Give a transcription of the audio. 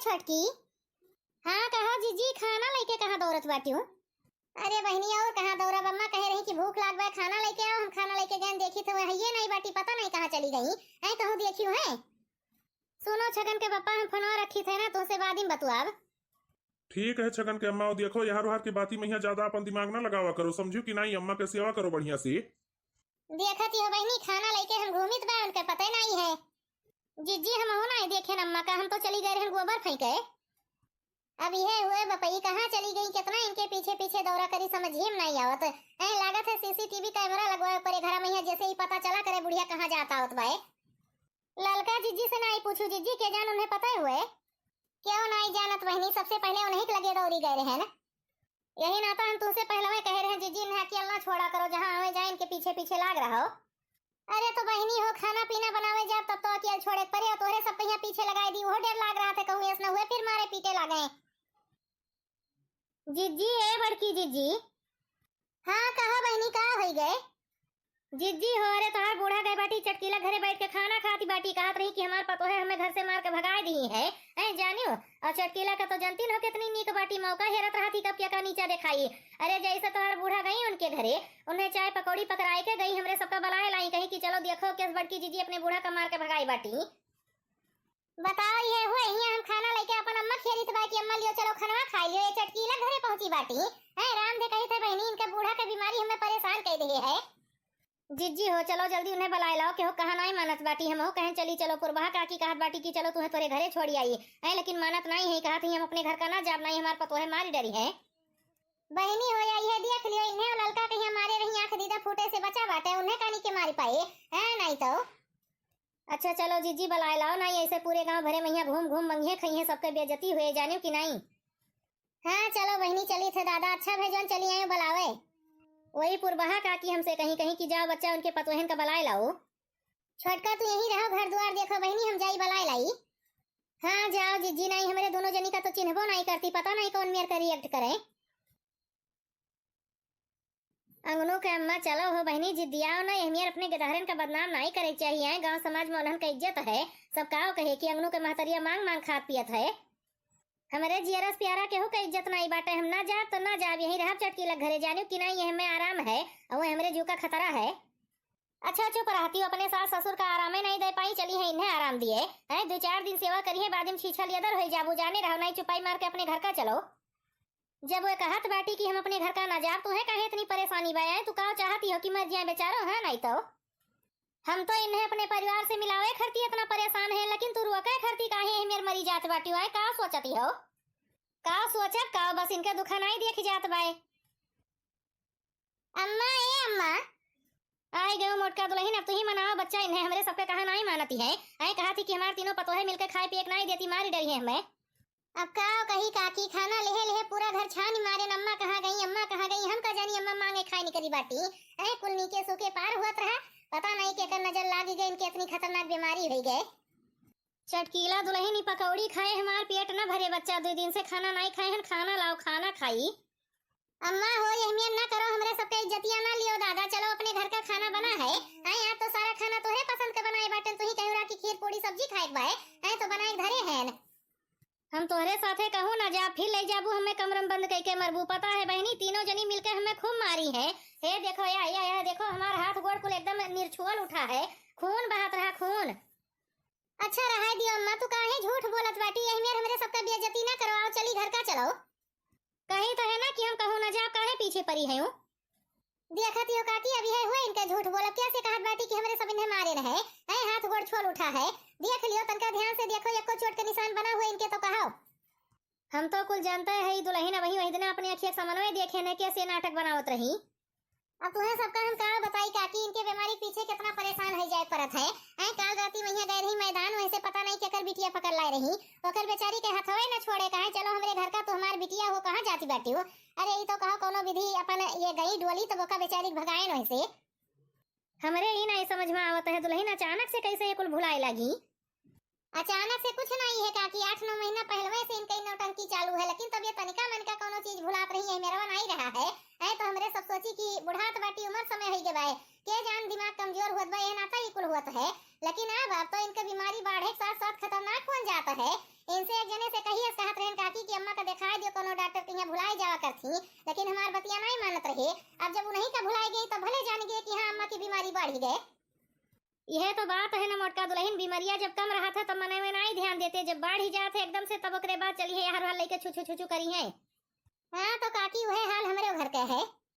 छटकी। हाँ कहा जीजी, खाना लेके कहाँ दौड़त बाटी हूँ? अरे बहनी और कहाँ दौड़ा, अम्मा कह रही कि भूख लाग बा, खाना लेके आओ। हम खाना लेके गए, देखी तो ये नहीं बाटी, पता नहीं कहाँ चली गई है। कहूँ देखी हूँ है। सुनो छगन के पापा, हम फोनवा रखी थे ना तुमसे बाद में बतुआब। ठीक है छगन के अम्मा, और देखो यार वहां की बाती में ज्यादा अपन दिमाग ना लगावा करो, समझू कि नहीं। अम्मा के सेवा करो बढ़िया से। देखती हो बहनी, खाना लेके हम घूमित बा, उनके पता नहीं है। जीजी हम हो ना देखे न अम्मा का, हम तो चली गए हैं गोबर फेंके। अब यह हुए बपई कहाँ चली गई, कितना इनके पीछे पीछे दौरा करी, समझ ही नहीं आवत है। लागत है सीसीटीवी कैमरा लगवाए ऊपर घर में, जैसे ही पता चला करे बुढ़िया कहाँ जाता होत भाई। ललका जीजी से नहीं पूछू, जीजी के जान उन्हें पता हुए। क्यों नहीं जानत बहनी, सबसे पहले उन्हीं के लगे दौड़ी गए रहे न। यही नाता हम तुमसे पहले कह रहे हैं जीजी ने कि अल्लाह छोड़ा करो, जहाँ हमें जाए इनके पीछे पीछे लाग रहा हो। अरे तो बहनी हो, खाना पीना बनावे जाब तब तो अकेले छोड़े पड़े, तोरे सब यहाँ पीछे लगाई दी, वो डर लाग रहा था कहूँ ऐसा हुए फिर मारे पीटे लागे। जीजी ए बड़की जीजी। हाँ कहा बहनी, कहा हो गए जीजी हो? अरे तोहार बूढ़ा गए बाटी चटकीला घरे बैठ के खाना खाती बाटी, कहत रही कि हमार पतो है हमें घर से मार के भगा दी है। जानियो, और चटकीला का तो जनती हो कितनी नीक बाटी, मौका हेरत रहा थी कब क्या का नीचा दिखाई। अरे जैसे तोहार बूढ़ा गई उनके घरे, उन्हें चाय पकौड़ी पकड़ाई के गई, हमरे सबका बुलाए लाई, कही कि चलो देखो किस बड़की जीजी अपने बूढ़ा का मार के भगाई बाटी। बताओ ये हुए यहाँ हम खाना लेके अपन अम्मा खेरी बा कि अम्मा लियो चलो खाना खा लियो, ये चटकीला घरे पहुंची बाटी है। राम दे कही थे बहनी, इनका बूढ़ा का बीमारी हमें परेशान कर दी है। जीजी हो चलो जल्दी उन्हें बुलाए लाओ, कि हो कहा नहीं मानत बाटी। हम हो कहें चली चलो पुरबहा काकी कहत बाटी की चलो तुम्हें तोरे घरे छोड़ी आई है, लेकिन मानत नहीं है, कहा थी हम अपने घर का ना जाब, नहीं हमार पतो है मारी डरी है। बहनी हो या ये देख लियो, इन्हें ललका कहीं हमारे रही आंख दीदा फूटे से बचा बाटे, उन्हें कानी के मारी पाए है नहीं तो। अच्छा चलो जीजी बुलाए लाओ, नहीं ऐसे पूरे गांव भरे में घूम घूम मंगिए खाइए, सबके बेइज्जती हुए जानियो कि नहीं। हाँ चलो बहनी चली थे दादा, अच्छा भेजन चली आए बुलावे। वही पुरबहा काकी हमसे कहीं कहीं कि जाओ बच्चा उनके पतोहन का बुलाए लाओ। छोटका तू यहीं रहो, घर द्वार देखो बहनी, हम जाई बुलाए लाई। हाँ जाओ जीजी, नहीं हमारे दोनों जनी का तो चिन्हबो नहीं करती, पता नहीं कौन मेयर का रिएक्ट करे। अंगनों के अम्मा चलो हो बहनी, जिद्दियाओ ना, एहमियर अपने गदारन का बदनाम नहीं करे चाहिए। गांव समाज में उन्हन का इज्जत है, सब काओ कहे कि अंगनों के महतरिया मांग मांग खात पियत है। हमारे जियरस प्यारा के हो का इज्जत नहीं बाटे, हम ना जा तो ना जा, यही रहा चटकीला घरे जानियो कि नहीं, यह में आराम है और हमारे जू का खतरा है। अच्छा चुप रहती हो, अपने सास ससुर का आराम ही नहीं दे पाई, चली है इन्हें आराम दिए है। 2-4 दिन सेवा करी है, बाद में छीछल इधर हो जाबू, जाने रहो नहीं चुपाई मार के अपने घर का चलो। जब वो कहत बाटी कि हम अपने घर का ना जाब, तुम्हें कहे इतनी परेशानी बाया, तू कहा चाहती हो कि मर जाए बेचारो है नहीं तो। हम तो इन्हें अपने परिवार से मिलावे खरती इतना परेशान है, लेकिन तू रुआ खरती काहे है मेरी मरी जात बाटी है, का सोचती हो? का सोचत का, बस इनका दुखा नहीं देख जात बाए। अम्मा ए अम्मा आई गयो मोटका दुल्हन, अब तू ही मनाओ बच्चा, इन्हें हमरे सबके कहा नहीं मानती है। आई कहा थी कि हमारे तीनों पतोहे मिलकर खाए पिए नहीं देती, मारी डरी है हमें। अब काओ कही काकी, खाना लेहे लेहे पूरा घर छान मारे, अम्मा कहाँ गई अम्मा कहाँ गई, हम का जानी अम्मा मांगे खाए नहीं करी बाटी है। कुल नीके सूखे पार हुआ रहा, पता नहीं के कर नजर लागी गई, इनकी इतनी खतरनाक बीमारी हो गए। चटकीला दुल्हन पकौड़ी खाए, हमार पेट न भरे, बच्चा 2 दिन से खाना नहीं खाए हैं, खाना लाओ खाना खाई। अम्मा हो यह ना करो, हमारे सबके इज्जतियां ना लियो दादा, चलो अपने घर का खाना बना है। यहाँ तो सारा खाना तोहरे पसंद के बनाए बाटन, तू ही कहूरा की खीर पूरी सब्जी खाए बाए तो बनाए धरे हैं। हम तोहरे साथे कहूँ ना जा, फिर ले जाबू हमें कमरम बंद करके मरबू, पता है बहनी तीनों जनी मिलकर हमें खूब मारी है। हे देखो या देखो, हमारा हाथ गोड़ कुल एकदम निर्छुअल उठा है, खून बहत रहा खून। अच्छा रहा दियो अम्मा, तू काहे झूठ बोलत बाटी, यही मेरे हमरे सबका बेइज्जती ना करवाओ, चली घर का चलो। कहीं तो है ना कि हम कहूँ ना जा, काहे पीछे पड़ी है हूँ। देखती हो काकी, अभी है हुए इनका झूठ बोला, कैसे कहत बाटी कि हमरे सब इन्हें मारे रहे है, हाथ गोड़ छोल उठा है। देख लियो तनका ध्यान से देखो, एको चोट के निशान बना हुए इनके तो कहो। हम तो कुल जानते है दुल्हन वही दिन अपने अखिया समन्वय देखे न कैसे नाटक बनावत रही। अब तुम्हें सबका हम कहा बताई काकी, इनके बीमारी पीछे कितना परेशान हो जाए परत है। काल राती वहीं गए रही मैदान, वैसे पता नहीं केकर बिटिया पकड़ लाए रही, ओकर बेचारी के हथवे न छोड़े, कहे चलो हमरे घर का तो हमार बिटिया हो, कहाँ जाती बैठी हो। अरे ये तो कहा कोनो विधि अपन ये गई डोली तो बोका बेचारी भगाए न वैसे। हमरे ही नहीं समझ में आवत है दुल्हन अचानक से कैसे ये कुल भुलाई लगी। अचानक से कुछ नहीं है काकी, 8-9 महीना पहले से इनकी नौटंकी चालू है, लेकिन तब ये तनिका मन का कोनो चीज भुलात रही है, मेरा नहीं रहा है तो हमरे सब सोची कि बुढ़ात बाटी उम्र समय हो गए के जान दिमाग कमजोर हुआ बा, ये नाता ही कुल हुआ है। लेकिन अब तो इनका बीमारी बढ़े साथ साथ खतरनाक हो जाता है, इनसे एक जने से कहिए कहत रहन काकी कि अम्मा का दिखाई दियो कोनो डॉक्टर के यहाँ भुलाई जावा करथी, लेकिन हमार बतिया नहीं मानत रहे। अब जब उन्हीं का भुलाई गई तो भले जान गए कि हाँ अम्मा की बीमारी बढ़ गए। यह तो बात है ना मोटका दुल्हन, बीमारियां जब कम रहा था तब मने में नहीं ध्यान देते, जब बढ़ ही जाते एकदम से तब ओकरे बाद चलिए हर हाल लेके छुछू छुछू करी है। हाँ तो काकी वह हाल हमारे घर का है।